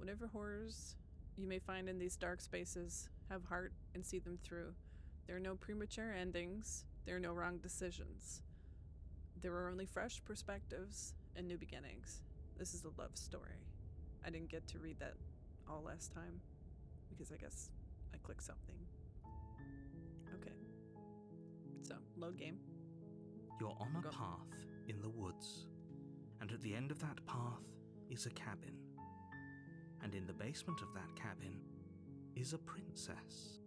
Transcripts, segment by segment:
Whatever horrors you may find in these dark spaces, have heart and see them through. There are no premature endings. There are no wrong decisions. There are only fresh perspectives and new beginnings. This is a love story. I didn't get to read that all last time because I guess I clicked something. Okay. So, load game. You're on a path in the woods, and at the end of that path is a cabin. And in the basement of that cabin is a princess.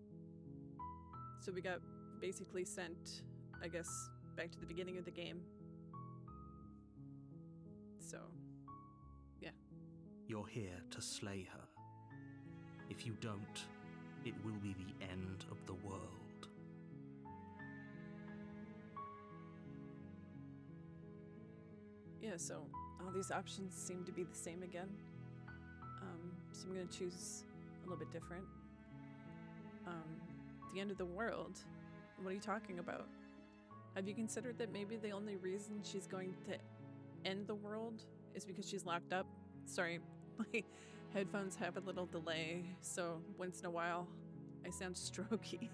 So we got basically sent, I guess, back to the beginning of the game. So, yeah. You're here to slay her. If you don't, it will be the end of the world. Yeah, so all these options seem to be the same again. So I'm going to choose a little bit different. The end of the world? What are you talking about? Have you considered that maybe the only reason she's going to end the world is because she's locked up? Sorry, my headphones have a little delay, so once in a while I sound strokey.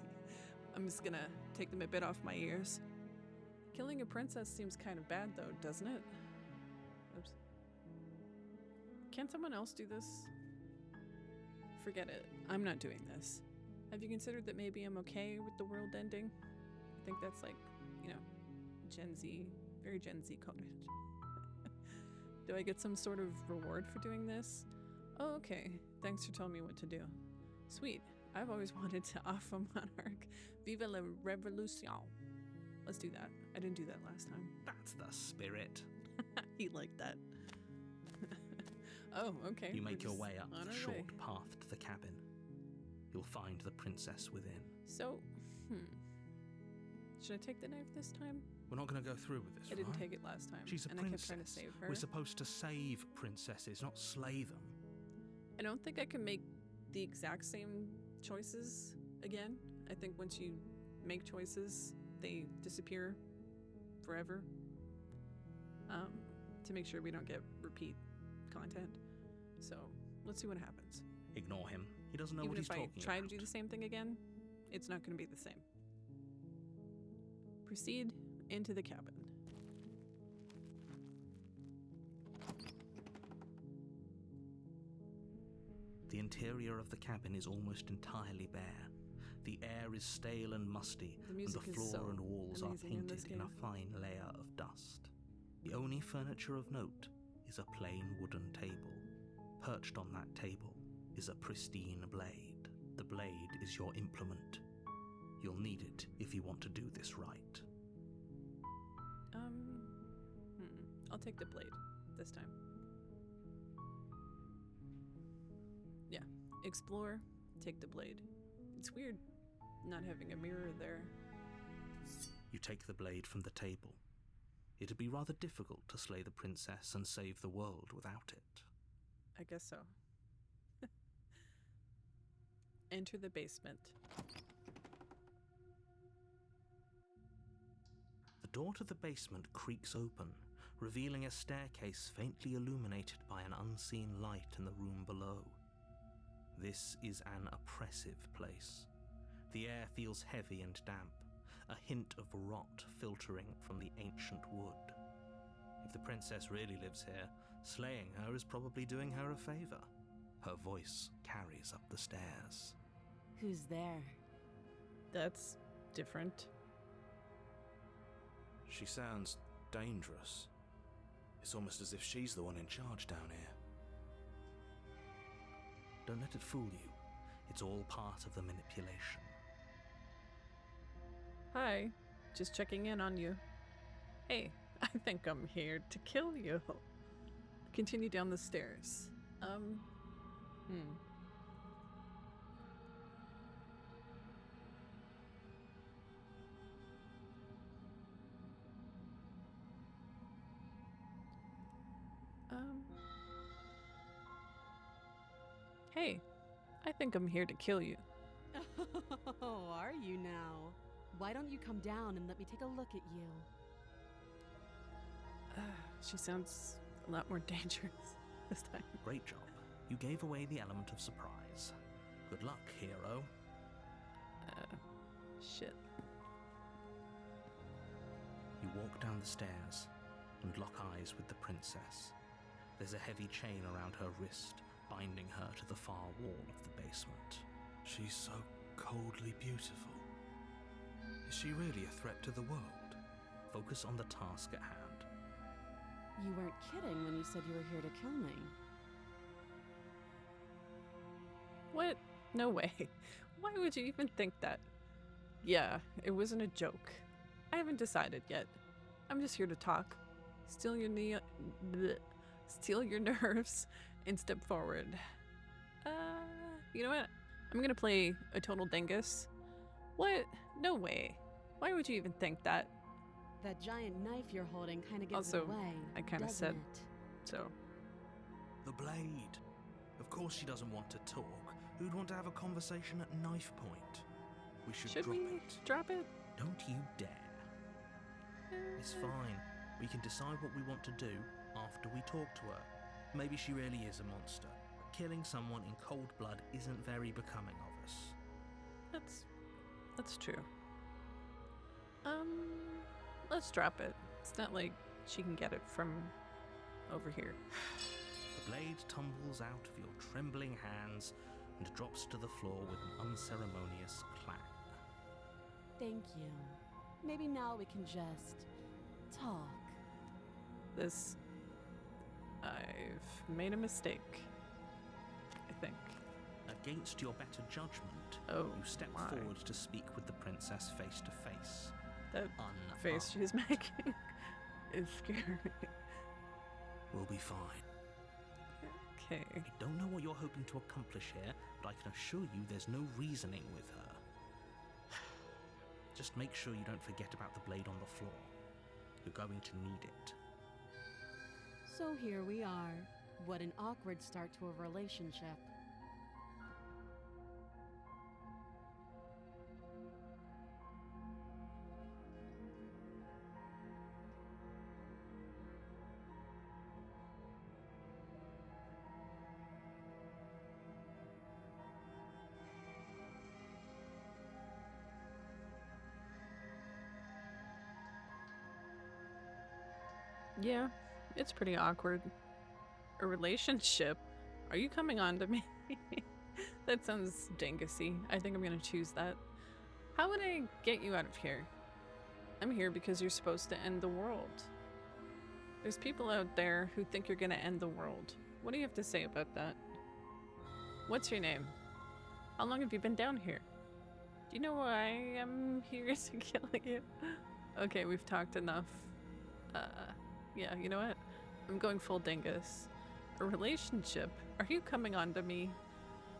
I'm just gonna take them a bit off my ears. Killing a princess seems kind of bad though, doesn't it? Oops. Can't someone else do this? Forget it. I'm not doing this. Have you considered that maybe I'm okay with the world ending? I think that's like, Gen Z, very Gen Z coded. Do I get some sort of reward for doing this? Oh, okay. Thanks for telling me what to do. Sweet. I've always wanted to off a monarch. Viva la revolution. Let's do that. I didn't do that last time. That's the spirit. He liked that. Oh, okay. You make your way up the short path to the cabin. You'll find the princess within. So, should I take the knife this time? We're not going to go through with this, I didn't take it last time. She's a and princess. I kept trying to save her. We're supposed to save princesses, not slay them. I don't think I can make the exact same choices again. I think once you make choices, they disappear forever. To make sure we don't get repeat content. So, let's see what happens. Ignore him. He doesn't know what he's talking about. Even if I try to do the same thing again, it's not going to be the same. Proceed into the cabin. The interior of the cabin is almost entirely bare. The air is stale and musty, and the floor and walls are painted in a fine layer of dust. The only furniture of note is a plain wooden table. Perched on that table is a pristine blade. The blade is your implement. You'll need it if you want to do this right. I'll take the blade this time. Yeah, explore, take the blade. It's weird not having a mirror there. You take the blade from the table. It'd be rather difficult to slay the princess and save the world without it. I guess so. Enter the basement. The door to the basement creaks open, revealing a staircase faintly illuminated by an unseen light in the room below. This is an oppressive place. The air feels heavy and damp, a hint of rot filtering from the ancient wood. If the princess really lives here, slaying her is probably doing her a favor. Her voice carries up the stairs. Who's there? That's different. She sounds dangerous. It's almost as if she's the one in charge down here. Don't let it fool you. It's all part of the manipulation. Hi, just checking in on you. Hey, I think I'm here to kill you. Continue down the stairs. Hey, I think I'm here to kill you. Oh, are you now? Why don't you come down and let me take a look at you? She sounds a lot more dangerous this time. Great job. You gave away the element of surprise. Good luck, hero. Shit. You walk down the stairs and lock eyes with the princess. There's a heavy chain around her wrist, binding her to the far wall of the basement. She's so coldly beautiful. Is she really a threat to the world? Focus on the task at hand. You weren't kidding when you said you were here to kill me. What? No way. Why would you even think that? Yeah, it wasn't a joke. I haven't decided yet. I'm just here to talk. Steal your steal your nerves and step forward. You know what? I'm gonna play a total dingus. What? No way. Why would you even think that? That giant knife you're holding kind of gives Also, it away. I kinda doesn't said- it? So, The blade. Of course she doesn't want to talk. Who'd want to have a conversation at knife point? We should should drop we it. drop it? Don't you dare. It's fine. We can decide what we want to do after we talk to her. Maybe she really is a monster. But killing someone in cold blood isn't very becoming of us. That's true. Let's drop it. It's not like she can get it from over here. The blade tumbles out of your trembling hands and drops to the floor with an unceremonious clang. Thank you. Maybe now we can just talk. I've made a mistake. I think. Against your better judgment, Oh, you step my. forward to speak with the princess face to face. That face Unarmed. she's making is scary. We'll be fine. Okay. I don't know what you're hoping to accomplish here, but I can assure you there's no reasoning with her. Just make sure you don't forget about the blade on the floor. You're going to need it. So here we are. What an awkward start to a relationship. Yeah, it's pretty awkward. A relationship? Are you coming on to me? That sounds dangusy. I think I'm gonna choose that. How would I get you out of here? I'm here because you're supposed to end the world. There's people out there who think you're gonna end the world. What do you have to say about that? What's your name? How long have you been down here? Do you know why I'm here to kill you? Okay, we've talked enough. Yeah, you know what? I'm going full dingus. A relationship? Are you coming on to me?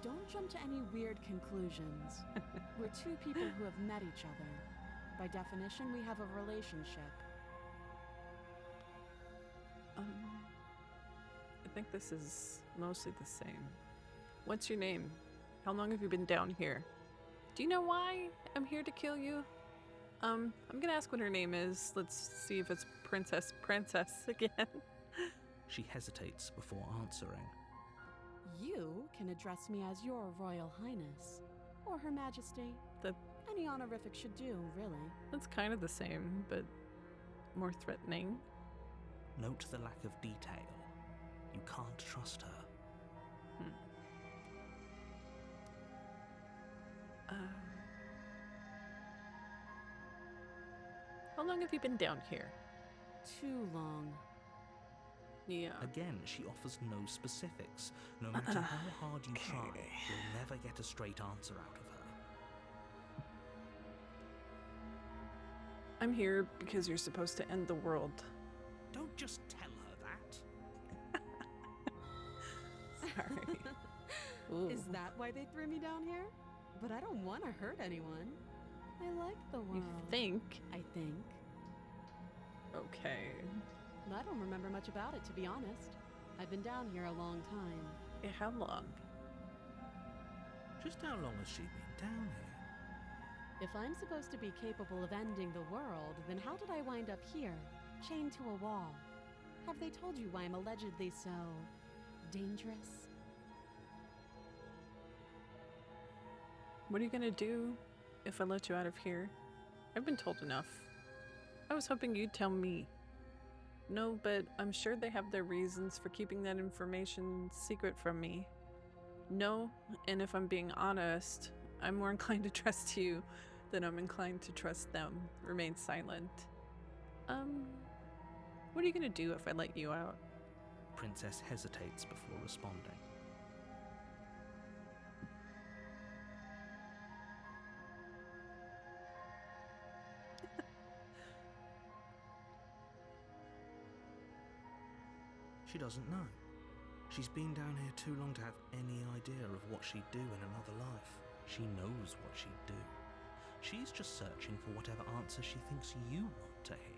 Don't jump to any weird conclusions. We're two people who have met each other. By definition, we have a relationship. I think this is mostly the same. What's your name? How long have you been down here? Do you know why I'm here to kill you? I'm gonna ask what her name is. Let's see if it's Princess again. She hesitates before answering. You can address me as your Royal Highness, or Her Majesty. That- Any honorific should do, really. That's kind of the same, but more threatening. Note the lack of detail. You can't trust her. How long have you been down here? Too long. Yeah. Again, she offers no specifics. No matter how hard you try, you'll never get a straight answer out of her. I'm here because you're supposed to end the world. Don't just tell her that. Sorry. Ooh. Is that why they threw me down here? But I don't want to hurt anyone. I like the world. You think? I think. Okay. I don't remember much about it, to be honest. I've been down here a long time. Yeah, how long? Just how long has she been down here? If I'm supposed to be capable of ending the world, then how did I wind up here, chained to a wall? Have they told you why I'm allegedly so dangerous? What are you gonna do if I let you out of here? I've been told enough. I was hoping you'd tell me. No, but I'm sure they have their reasons for keeping that information secret from me. No, and if I'm being honest, I'm more inclined to trust you than I'm inclined to trust them. Remain silent. What are you gonna do if I let you out? Princess hesitates before responding. She doesn't know. She's been down here too long to have any idea of what she'd do in another life. She knows what she'd do. She's just searching for whatever answer she thinks you want to hear.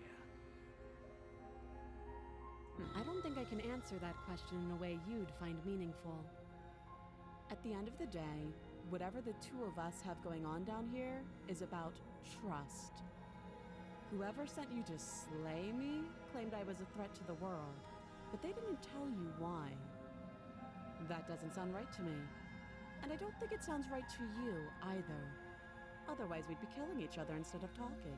I don't think I can answer that question in a way you'd find meaningful. At the end of the day, whatever the two of us have going on down here is about trust. Whoever sent you to slay me claimed I was a threat to the world, but they didn't tell you why. That doesn't sound right to me. And I don't think it sounds right to you either. Otherwise, we'd be killing each other instead of talking.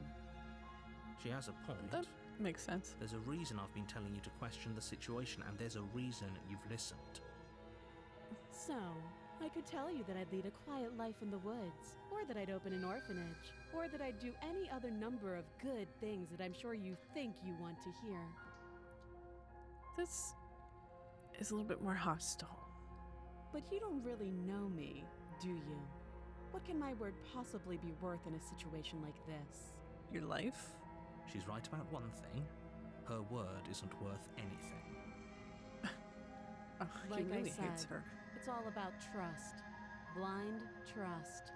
She has a point. That makes sense. There's a reason I've been telling you to question the situation, and there's a reason you've listened. So, I could tell you that I'd lead a quiet life in the woods, or that I'd open an orphanage, or that I'd do any other number of good things that I'm sure you think you want to hear. This is a little bit more hostile. But you don't really know me, do you? What can my word possibly be worth in a situation like this? Your life? She's right about one thing. Her word isn't worth anything. Oh, Like he I really hates said, her. It's all about trust. Blind trust.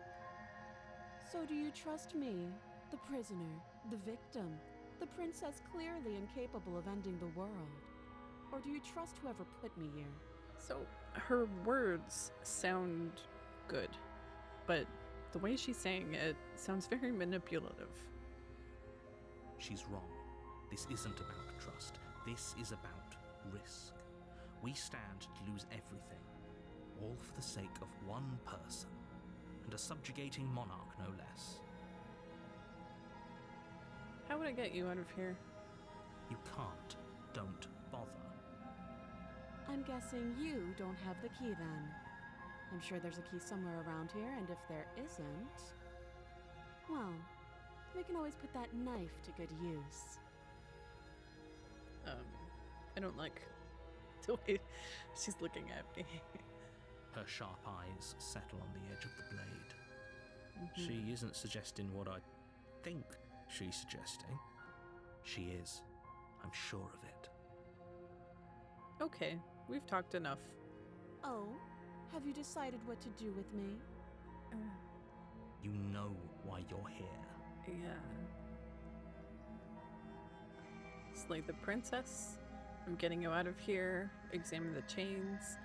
So do you trust me, the prisoner, the victim, the princess clearly incapable of ending the world? Or do you trust whoever put me here? So, her words sound good, but the way she's saying it sounds very manipulative. She's wrong. This isn't about trust. This is about risk. We stand to lose everything, all for the sake of one person, and a subjugating monarch no less. How would I get you out of here? You can't. Don't bother. I'm guessing you don't have the key then. I'm sure there's a key somewhere around here, and if there isn't, well, we can always put that knife to good use. I don't like the way she's looking at me. Her sharp eyes settle on the edge of the blade. Mhm. She isn't suggesting what I think she's suggesting. She is. I'm sure of it. Okay, we've talked enough. Oh, have you decided what to do with me? You know why you're here. Yeah. Slay the princess. I'm getting you out of here. Examine the chains.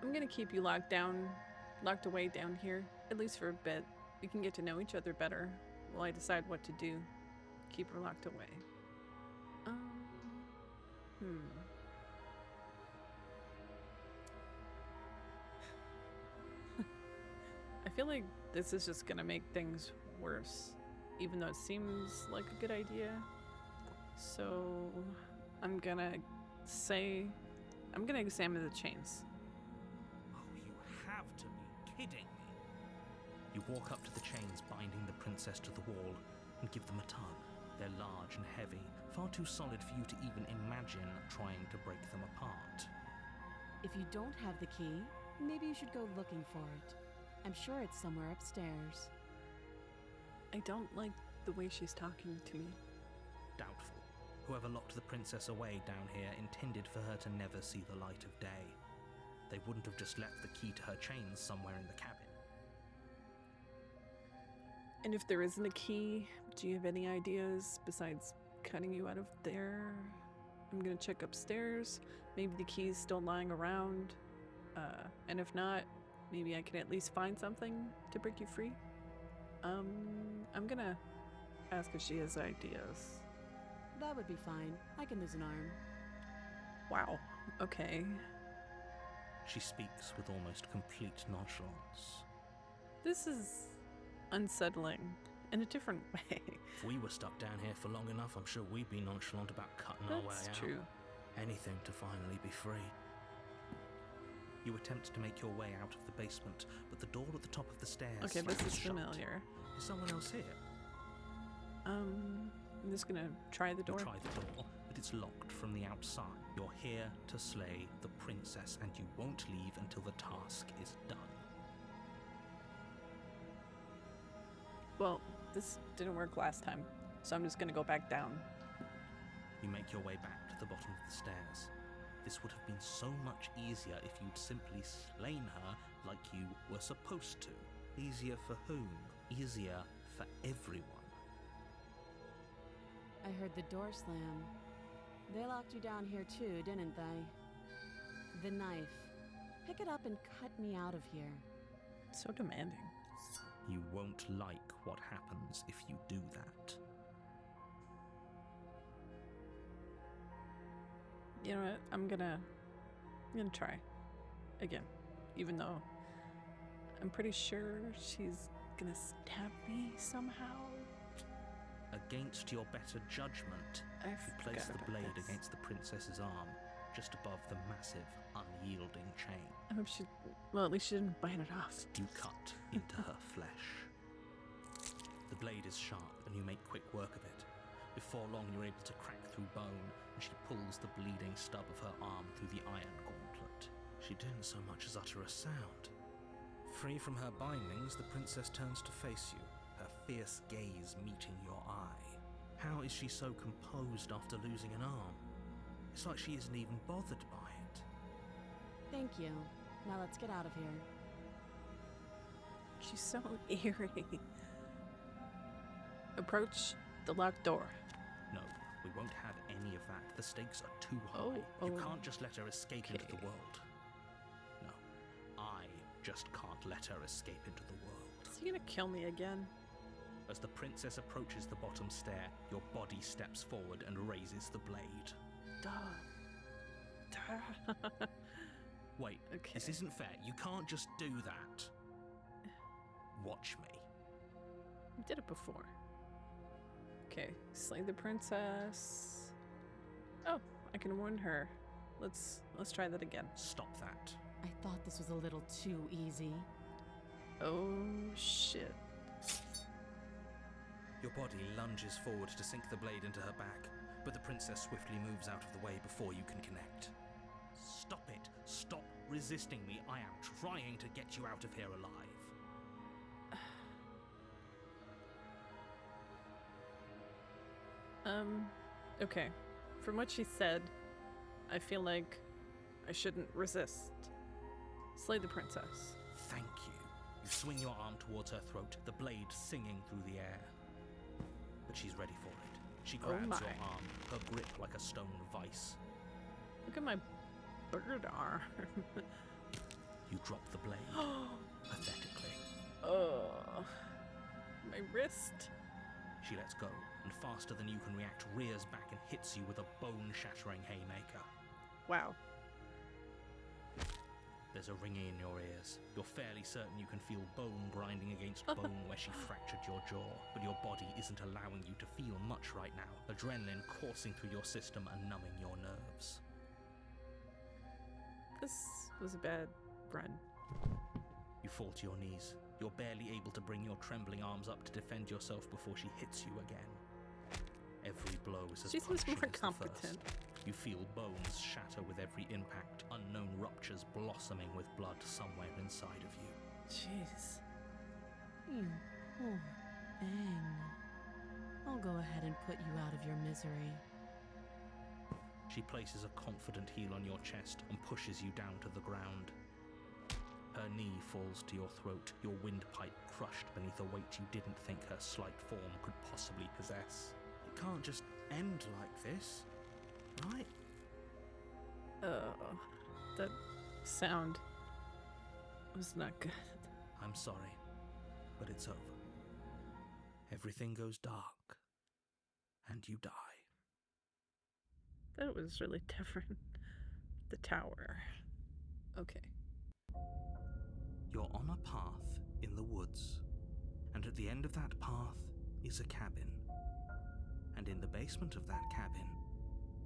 I'm gonna keep you locked away down here, at least for a bit. We can get to know each other better while I decide what to do. Keep her locked away. I feel like this is just gonna make things worse, even though it seems like a good idea. So I'm gonna examine the chains. Oh, you have to be kidding me. You walk up to the chains binding the princess to the wall and give them a tug. They're large and heavy, far too solid for you to even imagine trying to break them apart. If you don't have the key, maybe you should go looking for it. I'm sure it's somewhere upstairs. I don't like the way she's talking to me. Doubtful. Whoever locked the princess away down here intended for her to never see the light of day. They wouldn't have just left the key to her chains somewhere in the cabin. And if there isn't a key, do you have any ideas besides cutting you out of there? I'm gonna check upstairs. Maybe the key's still lying around. And if not, maybe I can at least find something to break you free. I'm gonna ask if she has ideas. That would be fine. I can lose an arm. Wow. Okay. She speaks with almost complete nonchalance. This is unsettling in a different way. If we were stuck down here for long enough, I'm sure we'd be nonchalant about cutting our way out. That's true. Anything to finally be free. You attempt to make your way out of the basement, but the door at the top of the stairs Okay, this is shut. familiar. Is someone else here? I'm just gonna try the You door. try the door, but it's locked from the outside. You're here to slay the princess, and you won't leave until the task is done. Well, this didn't work last time, so I'm just gonna go back down. You make your way back to the bottom of the stairs. This would have been so much easier if you'd simply slain her like you were supposed to. Easier for whom? Easier for everyone. I heard the door slam. They locked you down here too, didn't they? The knife. Pick it up and cut me out of here. So demanding. You won't like what happens if you do that. You know what? I'm gonna try again, even though I'm pretty sure she's gonna stab me somehow. Against your better judgment, I you place forgot the about blade this. against the princess's arm, just above the massive, unyielding chain. I hope she. Well, at least she didn't bite it off. You cut into her flesh. The blade is sharp, and you make quick work of it. Before long, you're able to crack through bone, and she pulls the bleeding stub of her arm through the iron gauntlet. She didn't so much as utter a sound. Free from her bindings, the princess turns to face you, her fierce gaze meeting your eye. How is she so composed after losing an arm? It's like she isn't even bothered by it. Thank you. Now let's get out of here. She's so eerie. Approach the locked door. No, we won't have any of that. The stakes are too high. Oh, You oh. can't just let her escape into the Okay. world. No, I just can't let her escape into the world. Is he gonna kill me again? As the princess approaches the bottom stair, your body steps forward and raises the blade. Duh. Duh. Wait, Okay. this isn't fair. You can't just do that. Watch me. I did it before. Okay, slay the princess. Oh, I can warn her. Let's try that again. Stop that. I thought this was a little too easy. Oh shit. Your body lunges forward to sink the blade into her back, but the princess swiftly moves out of the way before you can connect. Stop it! Stop resisting me! I am trying to get you out of here alive. Okay. From what she said, I feel like I shouldn't resist. Slay the princess. Thank you. You swing your arm towards her throat, the blade singing through the air. But she's ready for it. She grabs my. your arm, her grip like a stone vice. Look at my bird arm. You drop the blade, pathetically. Oh, my wrist. She lets go, and faster than you can react, rears back and hits you with a bone-shattering haymaker. Wow. There's a ringing in your ears. You're fairly certain you can feel bone grinding against bone where she fractured your jaw, but your body isn't allowing you to feel much right now, adrenaline coursing through your system and numbing your nerves. This was a bad run. You fall to your knees. You're barely able to bring your trembling arms up to defend yourself before she hits you again. Every blow is as She seems punishing more as the competent. first. You feel bones shatter with every impact, unknown ruptures blossoming with blood somewhere inside of you. Jeez. You poor thing. I'll go ahead and put you out of your misery. She places a confident heel on your chest and pushes you down to the ground. Her knee falls to your throat, your windpipe crushed beneath a weight you didn't think her slight form could possibly possess. It can't just end like this, right? Oh, that sound was not good. I'm sorry, but it's over. Everything goes dark, and you die. That was really different. The tower. Okay. You're on a path in the woods, and at the end of that path is a cabin. And in the basement of that cabin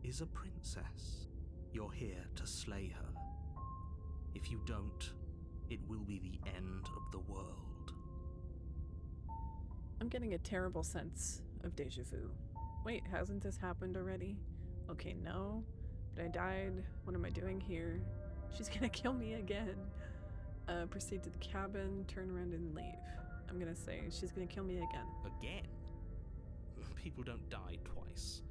is a princess. You're here to slay her. If you don't, it will be the end of the world. I'm getting a terrible sense of deja vu. Wait, hasn't this happened already? Okay, no. But I died. What am I doing here? She's gonna kill me again. Proceed to the cabin, turn around and leave. I'm gonna say she's gonna kill me again. Again? People don't die twice.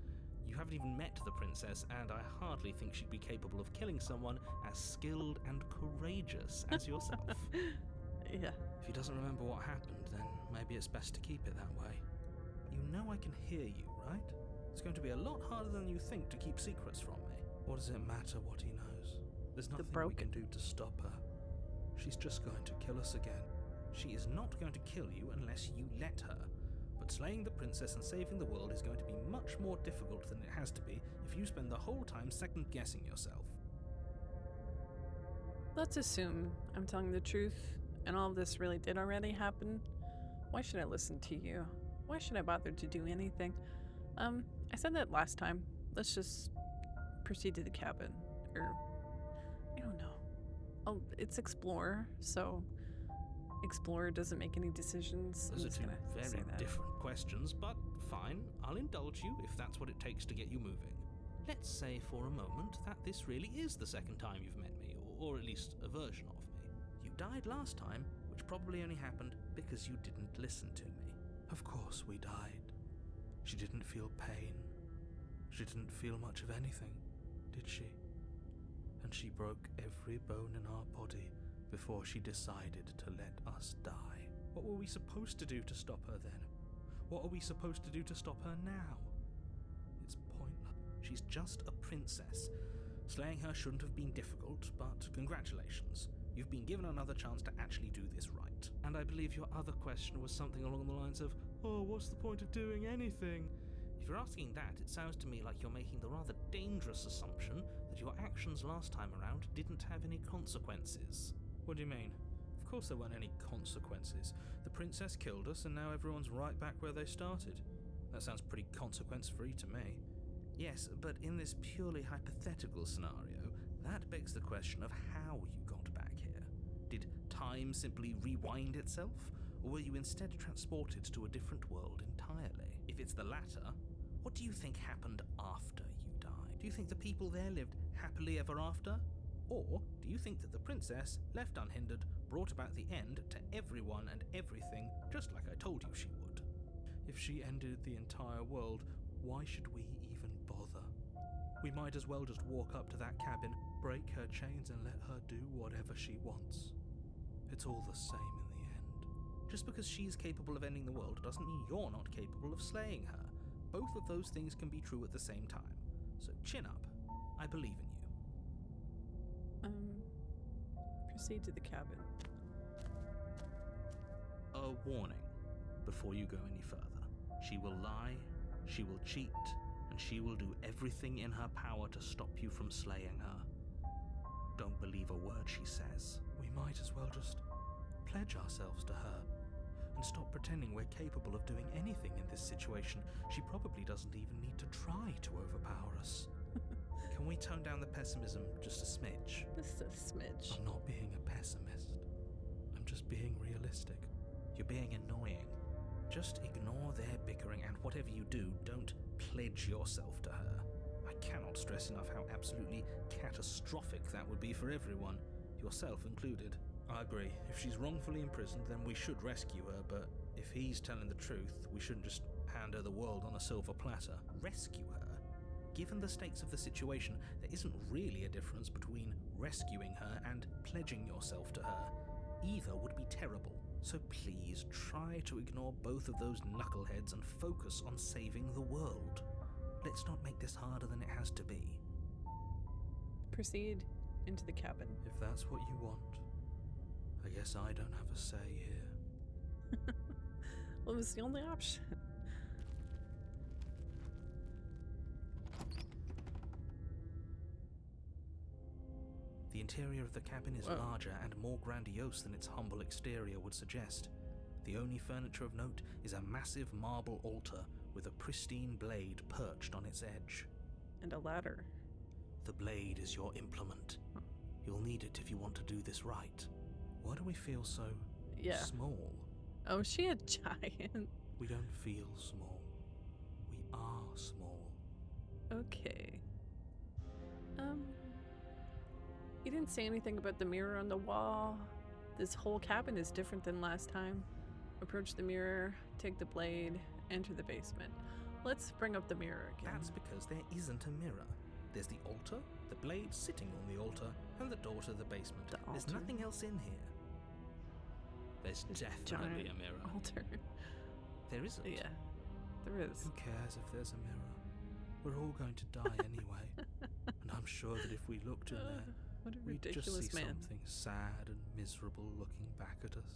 You haven't even met the princess, and I hardly think she'd be capable of killing someone as skilled and courageous as yourself. Yeah. If he doesn't remember what happened, then maybe it's best to keep it that way. You know I can hear you, right? It's going to be a lot harder than you think to keep secrets from me. What does it matter what he knows? There's nothing we can do to stop her. She's just going to kill us again. She is not going to kill you unless you let her. But slaying the princess and saving the world is going to be much more difficult than it has to be if you spend the whole time second-guessing yourself. Let's assume I'm telling the truth and all of this really did already happen. Why should I listen to you? Why should I bother to do anything? I said that last time. Let's just proceed to the cabin. Or, I don't know. Oh, it's Explorer, so Explorer doesn't make any decisions. Those are two very different questions, but fine. I'll indulge you if that's what it takes to get you moving. Let's say for a moment that this really is the second time you've met me, or at least a version of me. You died last time, which probably only happened because you didn't listen to me. Of course we died. She didn't feel pain. She didn't feel much of anything, did she? And she broke every bone in our body before she decided to let us die. What were we supposed to do to stop her then? What are we supposed to do to stop her now? It's pointless. She's just a princess. Slaying her shouldn't have been difficult, but congratulations. You've been given another chance to actually do this right. And I believe your other question was something along the lines of, oh, what's the point of doing anything? If you're asking that, it sounds to me like you're making the rather dangerous assumption that your actions last time around didn't have any consequences. What do you mean? Of course there weren't any consequences. The princess killed us and now everyone's right back where they started. That sounds pretty consequence-free to me. Yes, but in this purely hypothetical scenario, that begs the question of how you got back here. Did time simply rewind itself? Or were you instead transported to a different world entirely? If it's the latter, what do you think happened after you died? Do you think the people there lived happily ever after? Or do you think that the princess, left unhindered, brought about the end to everyone and everything, just like I told you she would? If she ended the entire world, why should we even bother? We might as well just walk up to that cabin, break her chains and let her do whatever she wants. It's all the same in the end. Just because she's capable of ending the world doesn't mean you're not capable of slaying her. Both of those things can be true at the same time. So chin up. I believe in you. Proceed to the cabin. A warning before you go any further. She will lie, she will cheat, and she will do everything in her power to stop you from slaying her. Don't believe a word she says. We might as well just pledge ourselves to her and stop pretending we're capable of doing anything in this situation. She probably doesn't even need to try to overpower us. Can we tone down the pessimism just a smidge? Just a smidge. I'm not being a pessimist. I'm just being realistic. You're being annoying. Just ignore their bickering, and whatever you do, don't pledge yourself to her. I cannot stress enough how absolutely catastrophic that would be for everyone, yourself included. I agree. If she's wrongfully imprisoned, then we should rescue her, but if he's telling the truth, we shouldn't just hand her the world on a silver platter. Rescue her? Given the stakes of the situation, there isn't really a difference between rescuing her and pledging yourself to her. Either would be terrible. So please try to ignore both of those knuckleheads and focus on saving the world. Let's not make this harder than it has to be. Proceed into the cabin. If that's what you want, I guess I don't have a say here. Well, it was the only option. The interior of the cabin is Whoa. larger and more grandiose than its humble exterior would suggest. The only furniture of note is a massive marble altar with a pristine blade perched on its edge. And a ladder. The blade is your implement. You'll need it if you want to do this right. Why do we feel so Yeah. small? Oh, is she a giant? We don't feel small. We are small. Okay. You didn't say anything about the mirror on the wall. This whole cabin is different than last time. Approach the mirror, take the blade, enter the basement. Let's bring up the mirror again. That's because there isn't a mirror. There's the altar, the blade sitting on the altar, and the door to the basement. The There's altar. nothing else in here. There's definitely a mirror. Altar. There isn't. Yeah, there is. Who cares if there's a mirror? We're all going to die anyway. And I'm sure that if we looked in there, What a we'd just ridiculous see man. something sad and miserable looking back at us.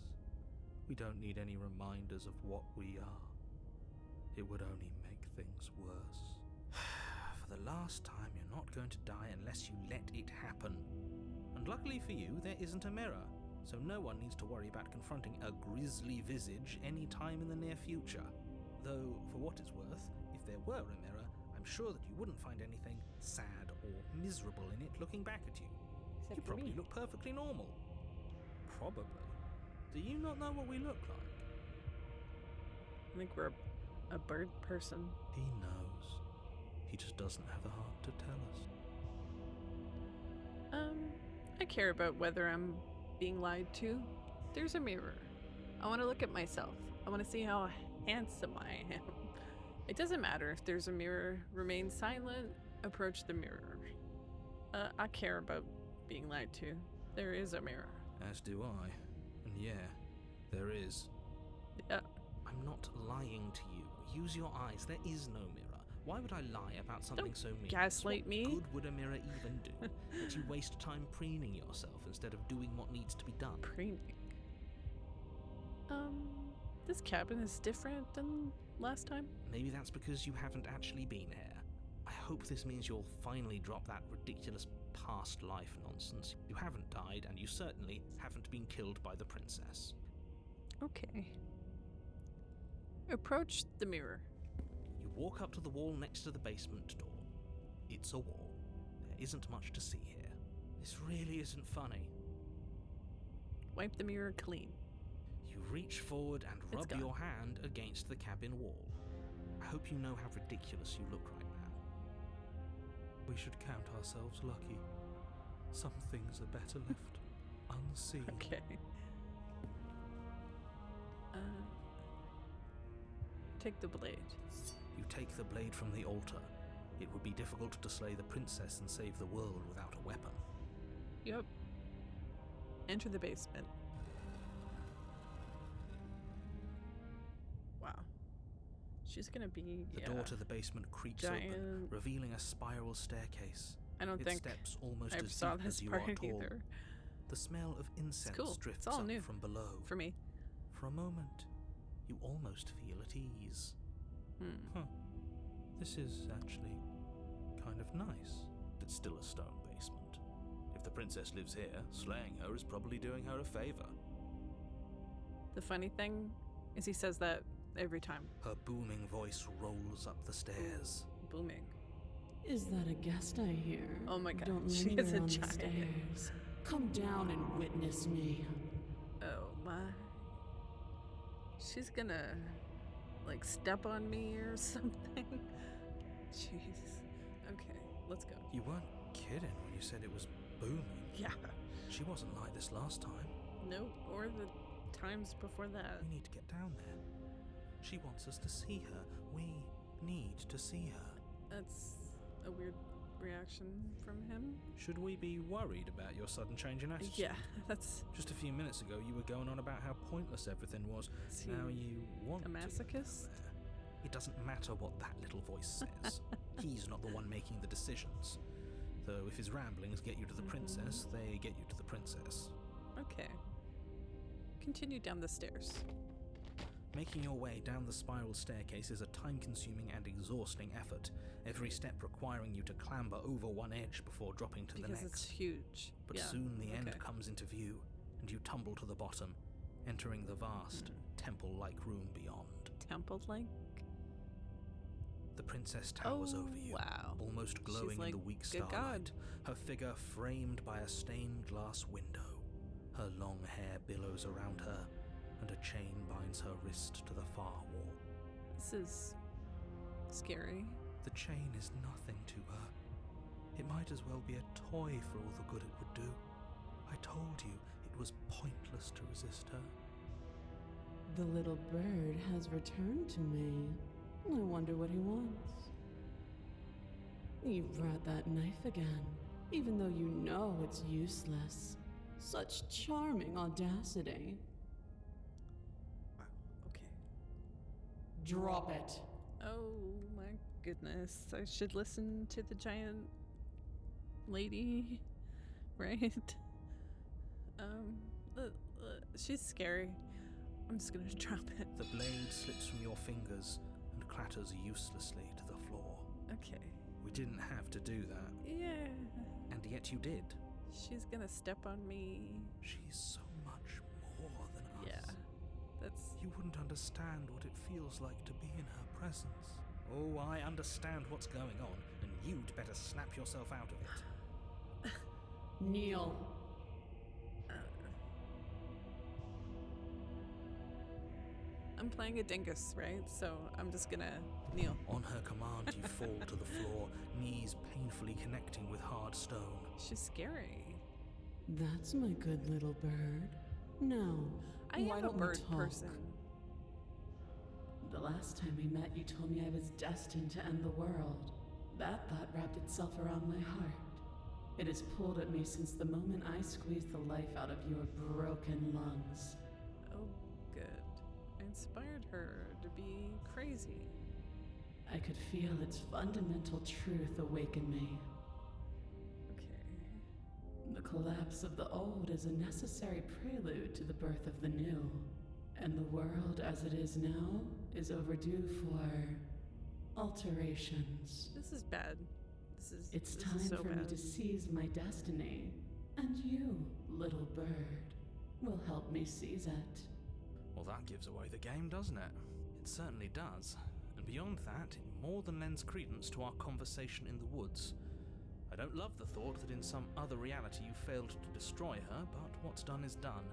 We don't need any reminders of what we are. It would only make things worse. For the last time, you're not going to die unless you let it happen. And luckily for you, there isn't a mirror, so no one needs to worry about confronting a grisly visage any time in the near future. Though, for what it's worth, if there were a mirror, I'm sure that you wouldn't find anything sad or miserable in it looking back at you. Except You for probably me. look perfectly normal. Probably. Do you not know what we look like? I think we're a bird person. He knows. He just doesn't have the heart to tell us. I care about whether I'm being lied to. There's a mirror. I want to look at myself. I want to see how handsome I am. It doesn't matter if there's a mirror. Remain silent. Approach the mirror. I care about being lied to. There is a mirror. As do I. And yeah, there is. Yeah. I'm not lying to you. Use your eyes. There is no mirror. Why would I lie about something so meaningless? gaslight What me. good would a mirror even do? That you waste time preening yourself instead of doing what needs to be done. Preening. This cabin is different than last time. Maybe that's because you haven't actually been here. I hope this means you'll finally drop that ridiculous past life nonsense. You haven't died, and you certainly haven't been killed by the princess. Okay. Approach the mirror. You walk up to the wall next to the basement door. It's a wall. There isn't much to see here. This really isn't funny. Wipe the mirror clean. You reach forward and It's rub gone. your hand against the cabin wall. I hope you know how ridiculous you look right now. We should count ourselves lucky. Some things are better left unseen. Okay. Take the blade. You take the blade from the altar. It would be difficult to slay the princess and save the world without a weapon. Yep. Enter the basement. Wow. She's gonna be The door to the basement creaks open, giant. revealing a spiral staircase. I don't Its think steps almost I as saw deep this as you part are tall. either. The smell of incense cool. drifts It's all up new from below. for me. For a moment, you almost feel at ease. Hmm. This is actually kind of nice. It's still a stone basement. If the princess lives here, slaying her is probably doing her a favor. The funny thing is he says that every time. Her booming voice rolls up the stairs. Booming. Is that a guest I hear? Oh my god, Don't she linger is a on the giant. stairs. Come down and witness me. Oh my. She's gonna like step on me or something. Jeez. Okay, let's go. You weren't kidding when you said it was booming. Yeah. She wasn't like this last time. No, or the times before that. We need to get down there. She wants us to see her. We need to see her. That's a weird reaction from him. Should we be worried about your sudden change in attitude? Yeah, that's Just a few minutes ago, you were going on about how pointless everything was. is he Now you want a to go masochist? there. It doesn't matter what that little voice says. He's not the one making the decisions. Though if his ramblings get you to the princess, they get you to the princess. Okay. Continue down the stairs. Making your way down the spiral staircase is a time-consuming and exhausting effort, every step requiring you to clamber over one edge before dropping to the Because next. it's huge. But Yeah, soon the end okay. comes into view, and you tumble to the bottom, entering the vast, temple-like room beyond. Temple-like? The princess towers Oh, over you, wow. almost glowing She's in like the weak good starlight, God. her figure framed by a stained glass window. Her long hair billows around her, and a chain binds her wrist to the far wall. This is scary. The chain is nothing to her. It might as well be a toy for all the good it would do. I told you it was pointless to resist her. The little bird has returned to me. I wonder what he wants. You brought that knife again, even though you know it's useless. Such charming audacity. Okay. Drop it. Oh my goodness. I should listen to the giant lady, right? She's scary. I'm just gonna drop it. The blade slips from your fingers and clatters uselessly to the floor. Okay. We didn't have to do that, Yeah. and yet you did. She's gonna step on me. She's so much more than us. Yeah. That's... You wouldn't understand what it feels like to be in her presence. Oh, I understand what's going on, and you'd better snap yourself out of it. Kneel. I'm playing a dingus, right? So I'm just gonna kneel. On her command, you fall to the floor, knees painfully connecting with hard stone. She's scary. That's my good little bird. Now, I why am a don't we bird talk? person. The last time we met, you told me I was destined to end the world. That thought wrapped itself around my heart. It has pulled at me since the moment I squeezed the life out of your broken lungs. Oh, good. I inspired her to be crazy. I could feel its fundamental truth awaken me. Okay. The collapse of the old is a necessary prelude to the birth of the new. And the world as it is now is overdue for alterations. This is bad. It's this time is so for bad. me to seize my destiny. And you, little bird, will help me seize it. Well, that gives away the game, doesn't it? It certainly does. And beyond that, it more than lends credence to our conversation in the woods. I don't love the thought that in some other reality you failed to destroy her, but what's done is done.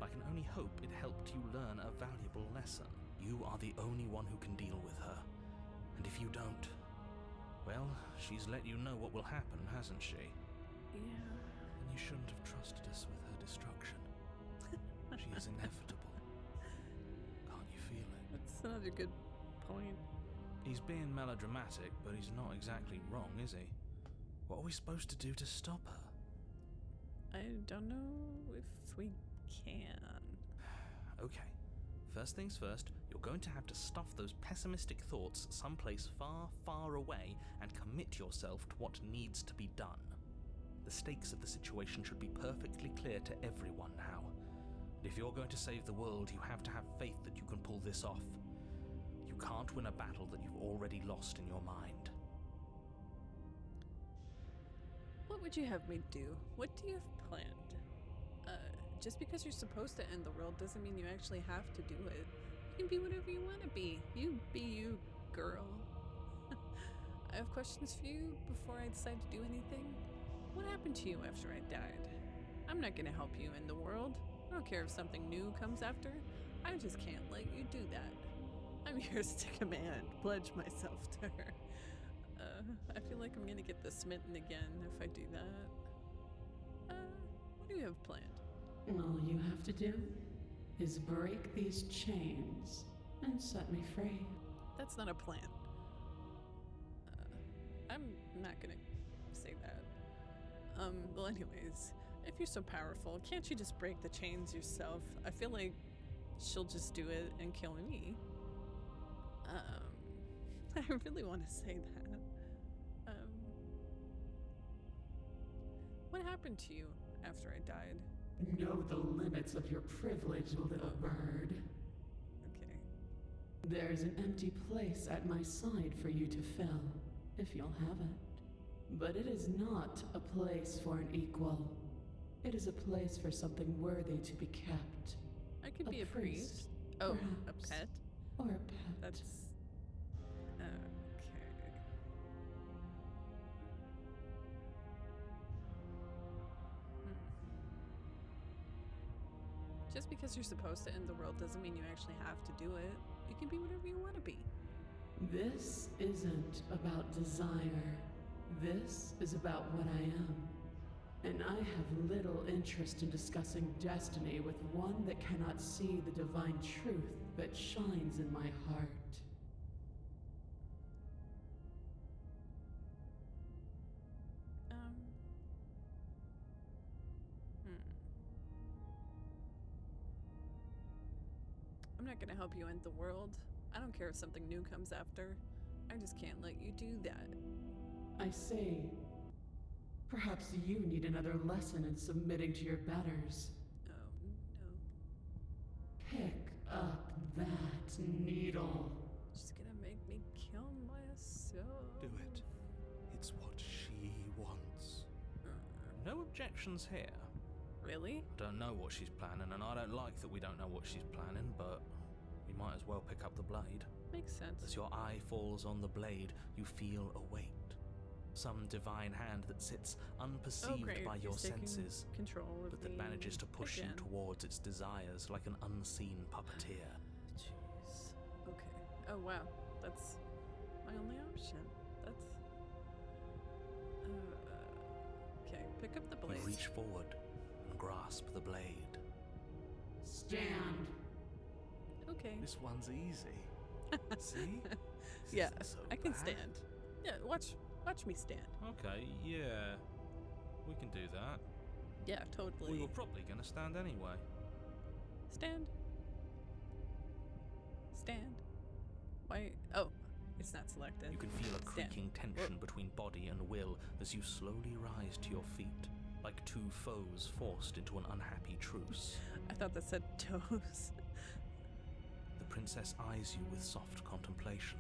I can only hope it helped you learn a valuable lesson. You are the only one who can deal with her. And if you don't, well, she's let you know what will happen, hasn't she? Yeah. Then you shouldn't have trusted us with her destruction. She is inevitable. Can't you feel it? That's another good point. He's being melodramatic, but he's not exactly wrong, is he? What are we supposed to do to stop her? I don't know if we can. Okay. First things first, you're going to have to stuff those pessimistic thoughts someplace far, far away and commit yourself to what needs to be done. The stakes of the situation should be perfectly clear to everyone now. If you're going to save the world, you have to have faith that you can pull this off. You can't win a battle that you've already lost in your mind. What would you have me do? What do you have planned? Just because you're supposed to end the world doesn't mean you actually have to do it. You can be whatever you want to be. You be you, girl. I have questions for you before I decide to do anything. What happened to you after I died? I'm not gonna help you end the world. I don't care if something new comes after. I just can't let you do that. I'm yours to command. Pledge myself to her. I feel like I'm gonna get the smitten again if I do that. What do you have planned? All you have to do is break these chains and set me free. That's not a plan. I'm not gonna say that. Well anyways, if you're so powerful, can't you just break the chains yourself? I feel like she'll just do it and kill me. I really want to say that. What happened to you after I died? Know the limits of your privilege, little bird. Okay. There's an empty place at my side for you to fill, if you'll have it. But it is not a place for an equal. It is a place for something worthy to be kept. I could A be a priest. priest, Oh, perhaps. a pet? Or a pet. That's... Okay. Just because you're supposed to end the world doesn't mean you actually have to do it. You can be whatever you want to be. This isn't about desire. This is about what I am. And I have little interest in discussing destiny with one that cannot see the divine truth that shines in my heart. I'm not gonna help you end the world. I don't care if something new comes after. I just can't let you do that. I say, perhaps you need another lesson in submitting to your betters. Oh, no. Pick up that needle. She's gonna make me kill myself. Do it. It's what she wants. No objections here. Really? I don't know what she's planning, and I don't like that we don't know what she's planning, but we might as well pick up the blade. Makes sense. As your eye falls on the blade, you feel a weight. Some divine hand that sits unperceived great. by your He's taking senses, control of but that me manages to push again. you towards its desires like an unseen puppeteer. Jeez. Okay. Oh wow. That's my only option. That's. Okay. Pick up the blade. You reach forward and grasp the blade. Stand. Okay. This one's easy. See? This Yeah, isn't so I can bad. stand. Yeah. Watch me stand. Okay, yeah. We can do that. Yeah. Totally. We were probably going to stand anyway. Stand. Stand. Why? Oh, it's not selected. You can feel a Stand. creaking tension between body and will as you slowly rise to your feet, like two foes forced into an unhappy truce. I thought that said toes. The princess eyes you with soft contemplation.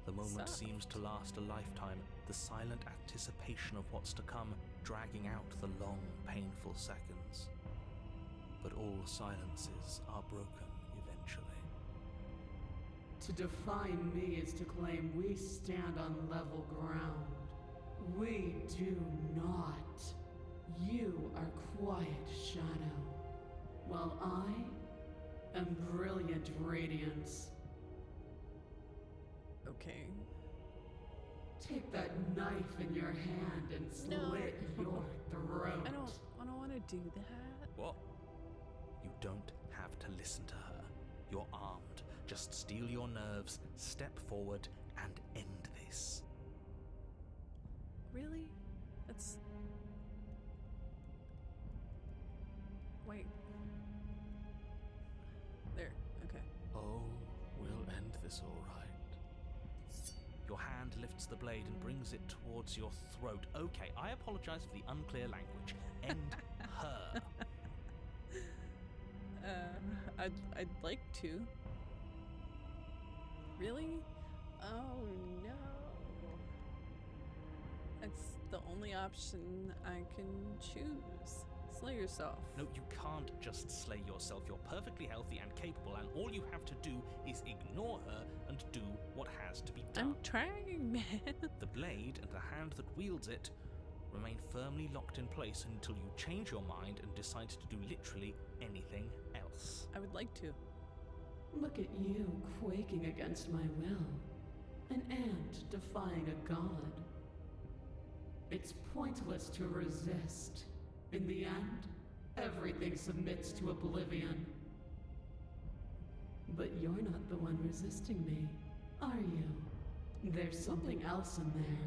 The moment Soft. seems to last a lifetime, the silent anticipation of what's to come dragging out the long, painful seconds. But all silences are broken eventually. To define me is to claim we stand on level ground. We do not. You are quiet shadow, while I am brilliant radiance. Okay. Take that knife in your hand and No. slit your throat. I don't want to do that. What? You don't have to listen to her. You're armed. Just steel your nerves, step forward, and end this. Really? That's. Wait. There. Okay. Oh, we'll end this all right. Your hand lifts the blade and brings it towards your throat. Okay, I apologize for the unclear language. End her. I'd like to. Really? Oh no. It's the only option I can choose. Slay yourself. No, you can't just slay yourself. You're perfectly healthy and capable, and all you have to do is ignore her and do what has to be done. I'm trying, man. The blade and the hand that wields it remain firmly locked in place until you change your mind and decide to do literally anything else. I would like to. Look at you quaking against my will. An ant defying a god. It's pointless to resist. In the end, everything submits to oblivion. But you're not the one resisting me, are you? There's something else in there.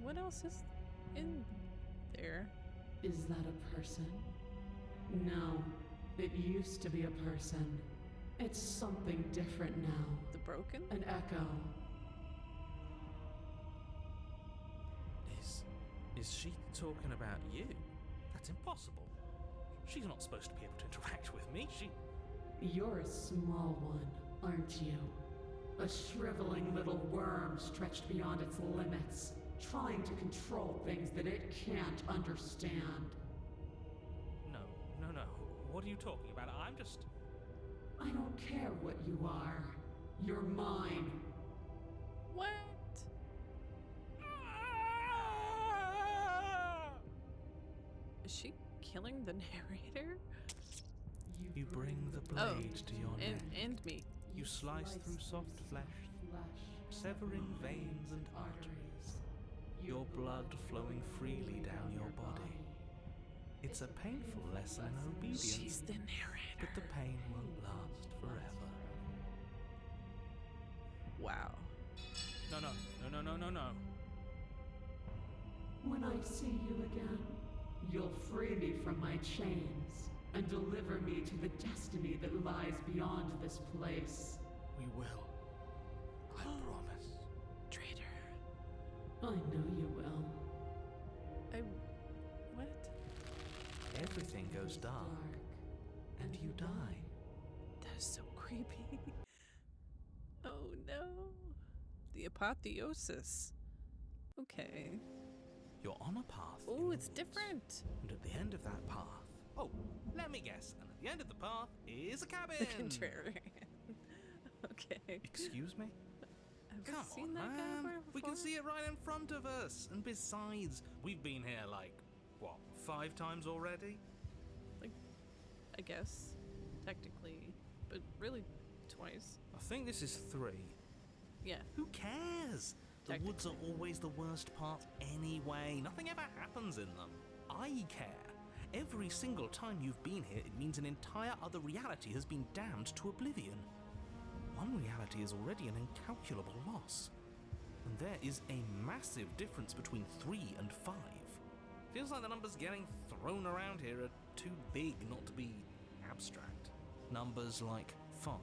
What else is in there? Is that a person? No, it used to be a person. It's something different now. The broken? An echo. Is she talking about you? That's impossible. She's not supposed to be able to interact with me. You're a small one, aren't you? A shriveling little worm stretched beyond its limits, trying to control things that it can't understand. No. What are you talking about? I'm just... I don't care what you are. You're mine. What? Is she killing the narrator? You bring the blade to your neck. And me. You slice through soft flesh, severing veins and arteries, your blood flowing freely down your body. It's a painful lesson in obedience, She's the narrator. but the pain won't last forever. Wow. No. When I see you again, you'll free me from my chains and deliver me to the destiny that lies beyond this place. We will. I promise. Traitor. I know you will. What? Everything goes dark, and you die. That is so creepy. Oh no. The apotheosis. Okay. You're on a path. in Oh, the it's woods, different. And at the end of that path... Oh, let me guess. And at the end of the path is a cabin. The contrarian. Okay. Excuse me? Have Come I seen on, that guy man. before? We can see it right in front of us. And besides, we've been here like, what, 5 times already? I guess. Technically. But really, twice. I think this is 3. Yeah. Who cares? The woods are always the worst part anyway. Nothing ever happens in them. I care. Every single time you've been here, it means an entire other reality has been damned to oblivion. One reality is already an incalculable loss. And there is a massive difference between 3 and 5. Feels like the numbers getting thrown around here are too big not to be abstract. Numbers like 5.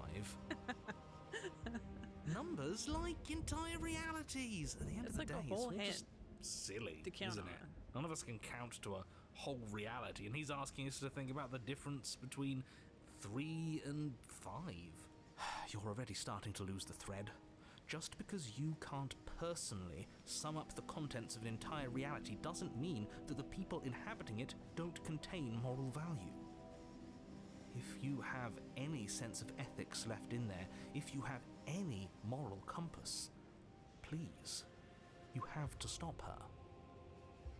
Numbers like entire realities. At the end It's of like the a day, whole it's all hand just silly, to count isn't on. it? None of us can count to a whole reality, and he's asking us to think about the difference between 3 and 5. You're already starting to lose the thread. Just because you can't personally sum up the contents of an entire reality doesn't mean that the people inhabiting it don't contain moral value. If you have any sense of ethics left in there, if you have any moral compass, please, you have to stop her.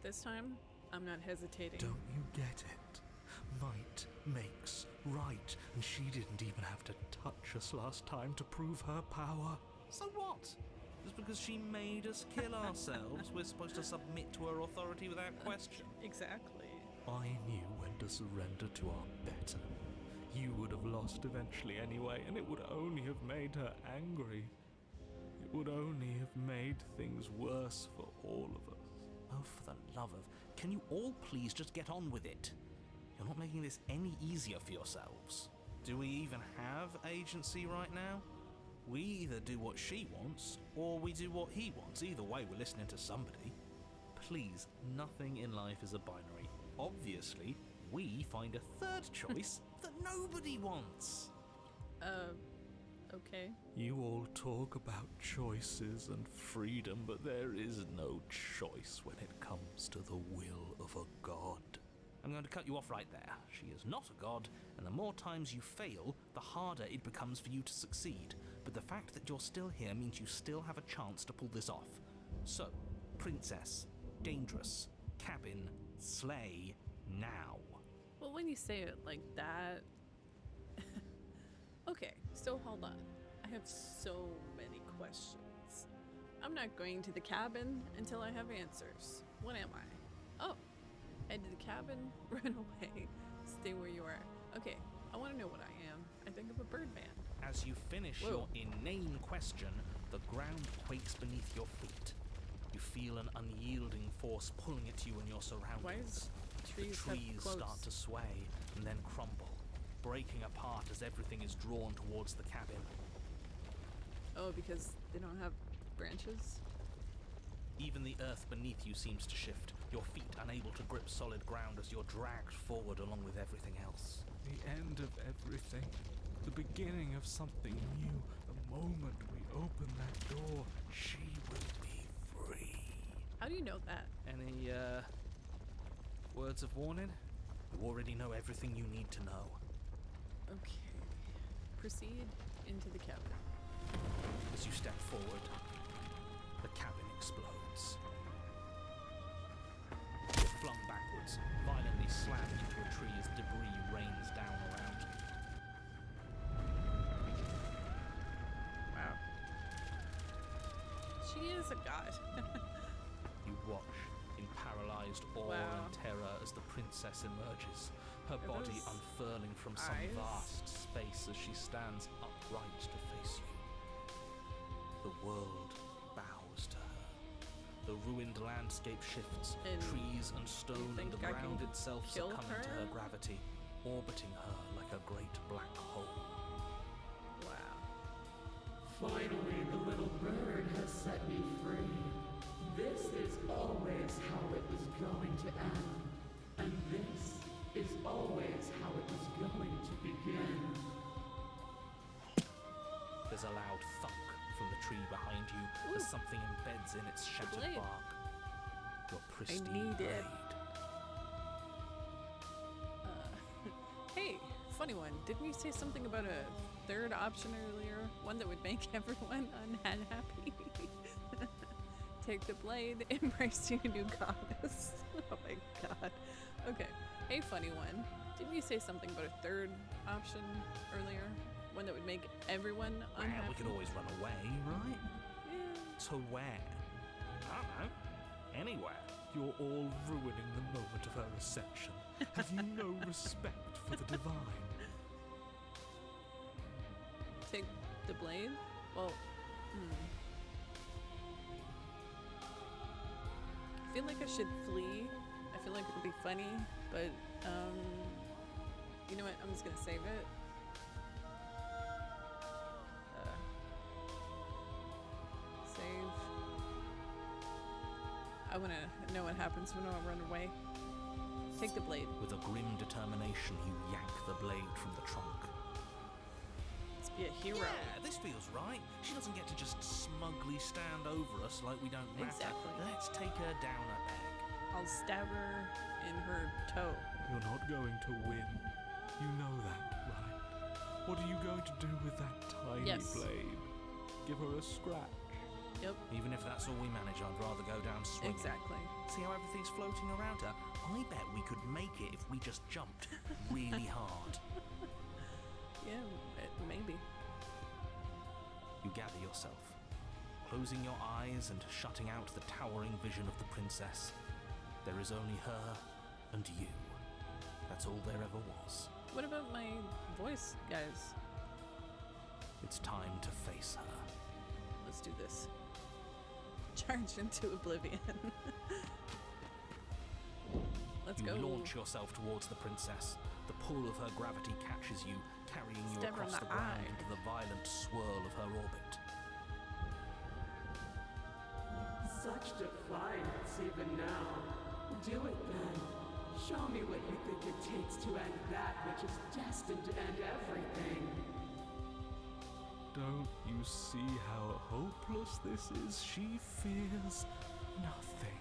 This time, I'm not hesitating. Don't you get it? Might makes right, and she didn't even have to touch us last time to prove her power. So what? Just because she made us kill ourselves, we're supposed to submit to her authority without question? Exactly. I knew when to surrender to our better. You would have lost eventually anyway, and it would only have made her angry. It would only have made things worse for all of us. Oh, for the love of... Can you all please just get on with it? You're not making this any easier for yourselves. Do we even have agency right now? We either do what she wants, or we do what he wants. Either way, we're listening to somebody. Please, nothing in life is a binary. Obviously, we find a third choice that nobody wants. Okay. You all talk about choices and freedom, but there is no choice when it comes to the will of a god. I'm going to cut you off right there. She is not a god, and the more times you fail, the harder it becomes for you to succeed. But the fact that you're still here means you still have a chance to pull this off. So, princess, dangerous, cabin, slay, now. Well, when you say it like that... Okay, so hold on. I have so many questions. I'm not going to the cabin until I have answers. What am I? Oh, head to the cabin, run away, stay where you are. Okay, I want to know what I am. I think of a bird man. As you finish Whoa. your inane question, the ground quakes beneath your feet. You feel an unyielding force pulling at you and your surroundings. Why is The trees have trees quotes? start to sway and then crumble, breaking apart as everything is drawn towards the cabin. Oh, because they don't have branches? Even the earth beneath you seems to shift, your feet unable to grip solid ground as you're dragged forward along with everything else. The end of everything. the beginning of something new. The moment we open that door, she will be free. How do you know that? Any, words of warning? You already know everything you need to know. Okay. Proceed into the cabin. As you step forward, the cabin explodes. You're flung backwards, violently slammed into a tree as debris rains down around you. Wow. She is a god. You watch in paralyzed awe Wow. and terror as the princess emerges, her Are body those unfurling from some eyes? vast space as she stands upright to face you. The world bows to her. The ruined landscape shifts, And trees and stone and think the I ground can itself kill succumb to her? her gravity, orbiting her like a great black hole. Wow. Finally, the little bird has set me free. This is always how it was going to end. And this is always how it was going to begin. There's a loud thunk from the tree behind you as Ooh. something embeds in its shattered blade. bark. Your pristine need blade. it. Hey, funny one. Didn't you say something about a third option earlier? One that would make everyone unhappy? Take the blade, embrace your new goddess. Oh my god. Okay. Hey, funny one. Didn't you say something about a third option earlier? One that would make everyone unhappy? Well, we could always run away, right? Yeah. To where? I don't know. Anywhere. You're all ruining the moment of her ascension. Have you no respect for the divine? Take the blade? Well, I feel like I should flee. I feel like it would be funny, but you know what? I'm just gonna save it. Save. I wanna know what happens when I run away. Take the blade. With a grim determination, you yank the blade from the trunk. Let's be a hero. Yeah, this feels right. She doesn't get to just smugly stand over us like we don't matter. Exactly. Let's take her down a peg. I'll stab her in her toe. You're not going to win. You know that, right? What are you going to do with that tiny Yes. blade? Give her a scratch? Yep, Even if that's all we manage, I'd rather go down swinging. exactly. See how everything's floating around her? I bet we could make it if we just jumped really hard. Yeah, maybe. You gather yourself, closing your eyes and shutting out the towering vision of the princess. There is only her and you. That's all there ever was. What about my voice, guys? It's time to face her. Let's do this. Charge into oblivion. Let's You go. launch yourself towards the princess. The pull of her gravity catches you, carrying you Stab her in across the the ground eye. into the violent swirl of her orbit. Such defiance even now. Do it then. Show me what you think it takes to end that which is destined to end everything. Don't you see how hopeless this is? She fears nothing.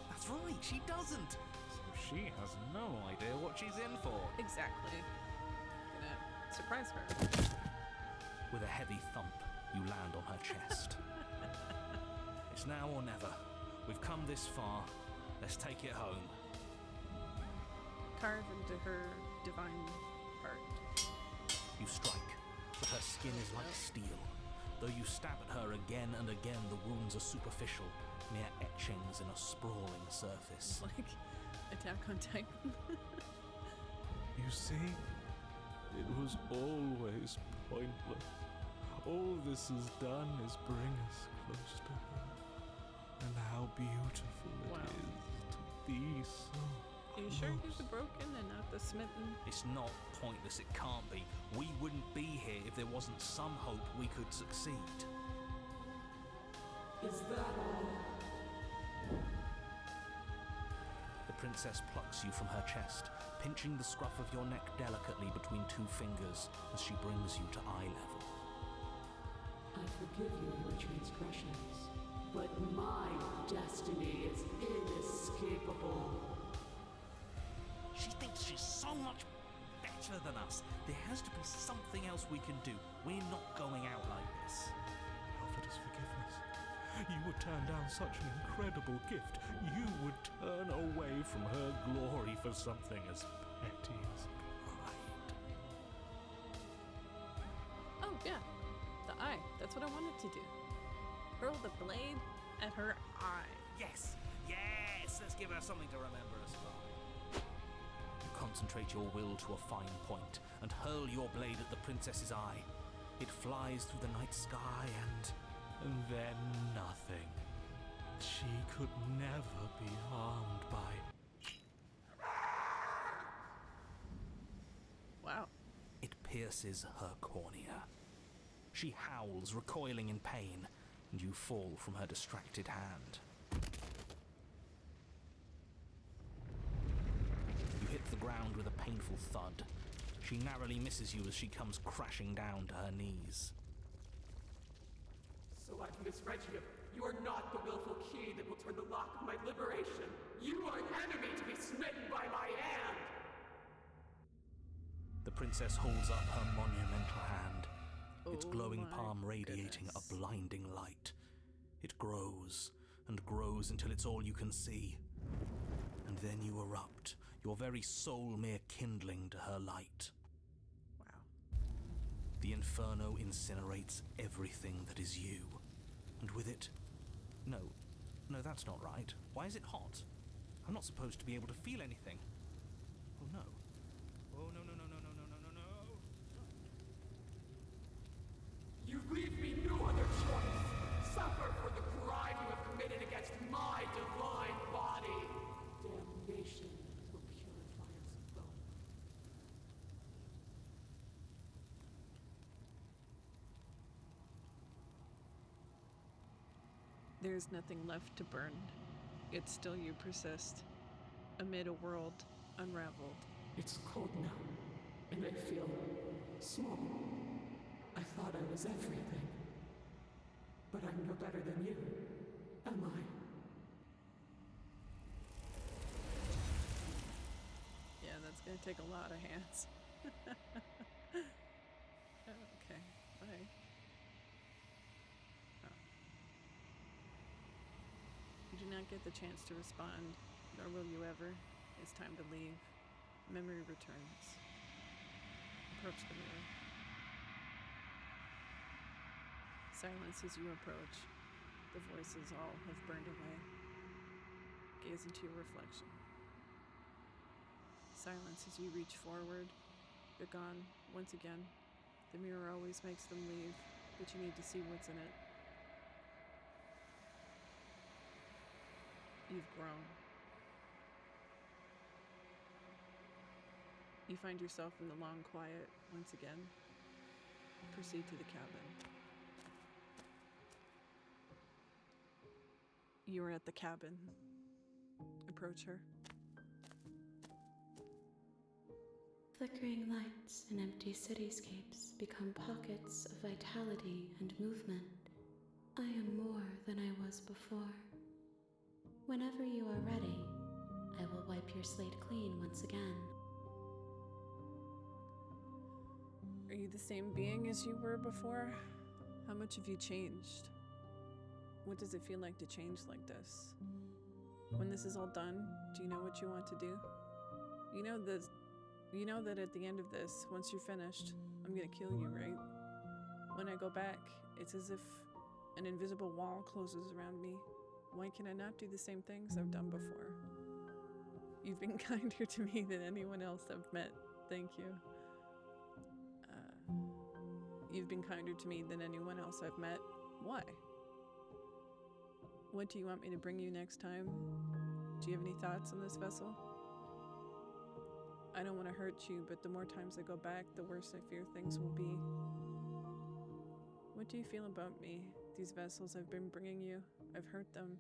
That's right, she doesn't. So she has no idea what she's in for. Exactly. Gonna surprise her. With a heavy thump, you land on her chest. It's now or never. We've come this far. Let's take it home. Carve into her divine heart. You strike, but her skin is like steel. Though you stab at her again and again, the wounds are superficial, mere etchings in a sprawling surface. Like Attack on Titan. You see, it was always pointless. All this has done is bring us close to her. And how beautiful Wow. it is to be so Are you sure you're close. the broken and not the smitten? It's not pointless, it can't be. We wouldn't be here if there wasn't some hope we could succeed. Is that all? The princess plucks you from her chest, pinching the scruff of your neck delicately between two fingers as she brings you to eye level. I forgive you your transgressions, but my destiny is inescapable. She thinks she's so much better than us. There has to be something else we can do. We're not going out like this. Offered us forgiveness. You would turn down such an incredible gift. You would turn away from her glory for something as petty as pride. Oh, yeah. The eye. That's what I wanted to do. Hurl the blade at her eye. Yes! Yes! Let's give her something to remember us by. You concentrate your will to a fine point and hurl your blade at the princess's eye. It flies through the night sky And then nothing. She could never be harmed by... Wow. It pierces her cornea. She howls, recoiling in pain, and you fall from her distracted hand. You hit the ground with a painful thud. She narrowly misses you as she comes crashing down to her knees. Selectness Regium, you are not the willful key that will turn the lock of my liberation. You are an enemy to be smitten by my hand. The princess holds up her monumental hand, its Oh glowing my palm radiating goodness. a blinding light. It grows and grows until it's all you can see. And then you erupt, your very soul mere kindling to her light. Wow. The inferno incinerates everything that is you. And with it... No, that's not right. Why is it hot? I'm not supposed to be able to feel anything. Oh no. Oh no. You leave me no other choice. Suffer for the crime you have committed against my divine body. Damnation will purify us both. There's nothing left to burn. Yet still you persist, amid a world unraveled. It's cold now, and I feel small. I thought I was everything. But I'm no better than you, am I? Yeah, that's gonna take a lot of hands. Okay, bye. Oh. You do not get the chance to respond, nor will you ever. It's time to leave. Memory returns. Approach the mirror. Silence as you approach. The voices all have burned away. Gaze into your reflection. Silence as you reach forward. They're gone once again. The mirror always makes them leave, but you need to see what's in it. You've grown. You find yourself in the long quiet once again. Proceed to the cabin. You are at the cabin. Approach her. Flickering lights and empty cityscapes become pockets of vitality and movement. I am more than I was before. Whenever you are ready, I will wipe your slate clean once again. Are you the same being as you were before? How much have you changed? What does it feel like to change like this? When this is all done, do you know what you want to do? You know that at the end of this, once you're finished, I'm gonna kill you, right? When I go back, it's as if an invisible wall closes around me. Why can I not do the same things I've done before? You've been kinder to me than anyone else I've met. Thank you. You've been kinder to me than anyone else I've met. Why? What do you want me to bring you next time? Do you have any thoughts on this vessel? I don't want to hurt you, but the more times I go back, the worse I fear things will be. What do you feel about me? These vessels I've been bringing you, I've hurt them.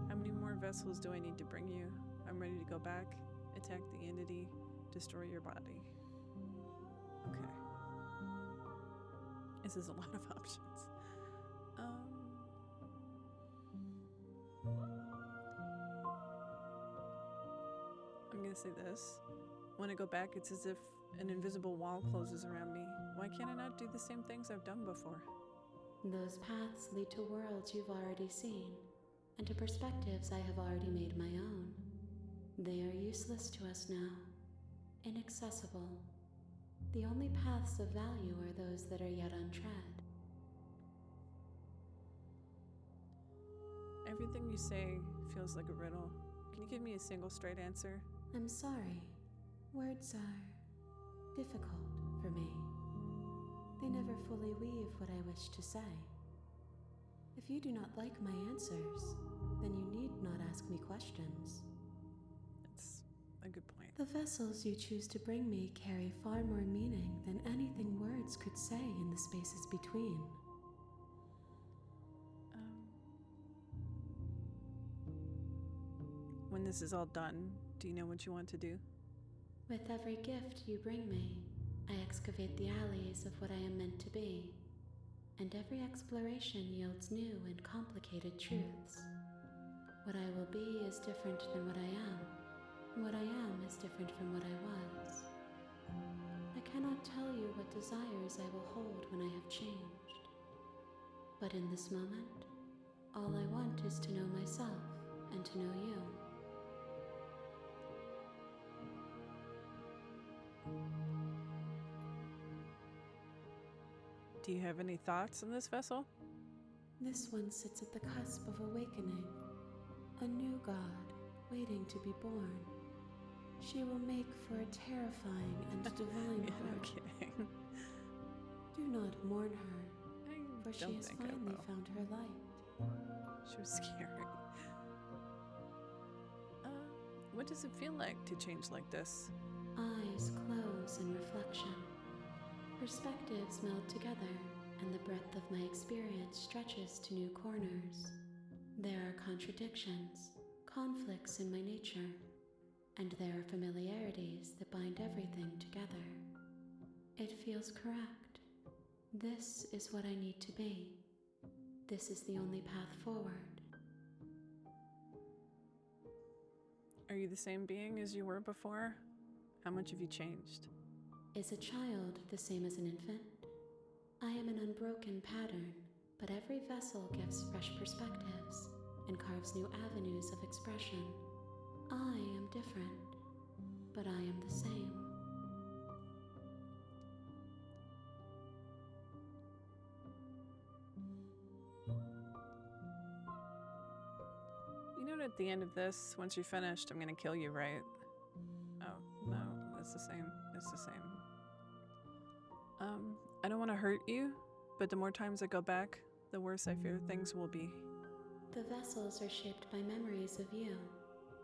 How many more vessels do I need to bring you? I'm ready to go back, attack the entity, destroy your body. Okay. This is a lot of options. I'm gonna say this. When I go back, it's as if an invisible wall closes around me. Why can't I not do the same things I've done before? Those paths lead to worlds you've already seen, and to perspectives I have already made my own. They are useless to us now, inaccessible. The only paths of value are those that are yet untread. Everything you say feels like a riddle. Can you give me a single straight answer? I'm sorry. Words are difficult for me. They never fully weave what I wish to say. If you do not like my answers, then you need not ask me questions. That's a good point. The vessels you choose to bring me carry far more meaning than anything words could say in the spaces between. When this is all done, do you know what you want to do? With every gift you bring me, I excavate the alleys of what I am meant to be, and every exploration yields new and complicated truths. What I will be is different than what I am, and what I am is different from what I was. I cannot tell you what desires I will hold when I have changed. But in this moment, all I want is to know myself and to know you. Do you have any thoughts on this vessel? This one sits at the cusp of awakening, a new god waiting to be born. She will make for a terrifying and divine Yeah, no heart. kidding. Do not mourn her, for she don't has think I finally will. found her light. She was scary. What does it feel like to change like this? Eyes close in reflection. Perspectives meld together, and the breadth of my experience stretches to new corners. There are contradictions, conflicts in my nature, and there are familiarities that bind everything together. It feels correct. This is what I need to be. This is the only path forward. Are you the same being as you were before? How much have you changed? Is a child the same as an infant? I am an unbroken pattern, but every vessel gives fresh perspectives and carves new avenues of expression. I am different, but I am the same. You know, at the end of this, once you're finished, I'm gonna kill you, right? Oh, no, it's the same. It's the same. I don't want to hurt you, but the more times I go back, the worse I fear things will be. The vessels are shaped by memories of you,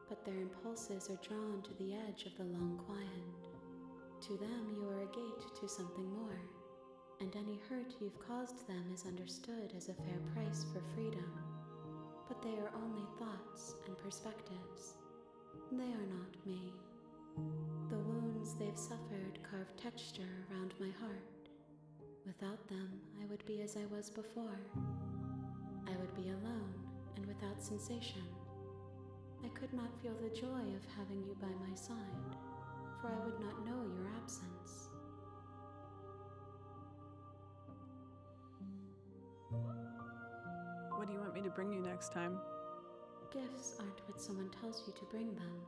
but their impulses are drawn to the edge of the long quiet. To them, you are a gate to something more, and any hurt you've caused them is understood as a fair price for freedom. But they are only thoughts and perspectives. They are not me. The wounds they've suffered carve texture around my heart. Without them, I would be as I was before. I would be alone and without sensation. I could not feel the joy of having you by my side, for I would not know your absence. What do you want me to bring you next time? Gifts aren't what someone tells you to bring them.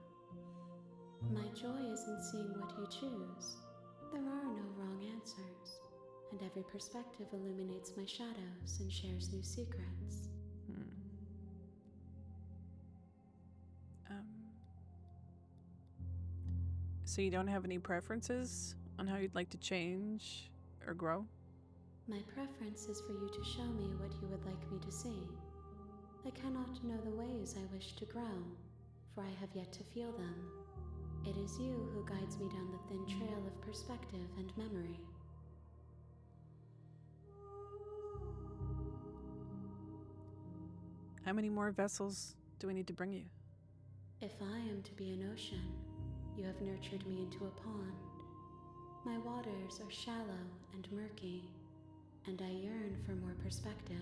My joy is in seeing what you choose. There are no wrong answers, and every perspective illuminates my shadows and shares new secrets. So you don't have any preferences on how you'd like to change or grow? My preference is for you to show me what you would like me to see. I cannot know the ways I wish to grow, for I have yet to feel them. It is you who guides me down the thin trail of perspective and memory. How many more vessels do we need to bring you? If I am to be an ocean, you have nurtured me into a pond. My waters are shallow and murky, and I yearn for more perspective.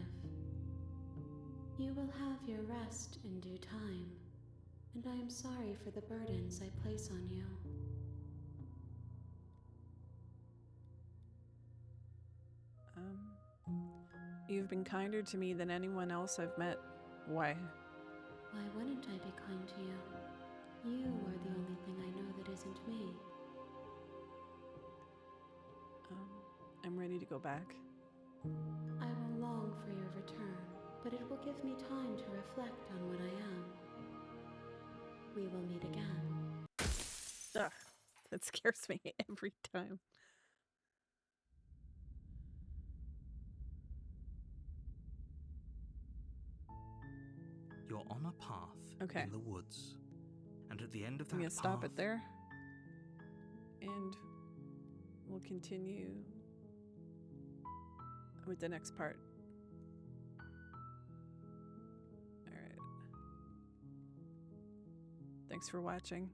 You will have your rest in due time, and I am sorry for the burdens I place on you. You've been kinder to me than anyone else I've met. Why? Why wouldn't I be kind to you? You are the only thing I know that isn't me. I'm ready to go back. I will long for your return, but it will give me time to reflect on what I am. We will meet again. Ugh, that scares me every time. You're on a path Okay. in the woods, and at the end of that I'm gonna stop path, it there, and we'll continue with the next part. All right. Thanks for watching.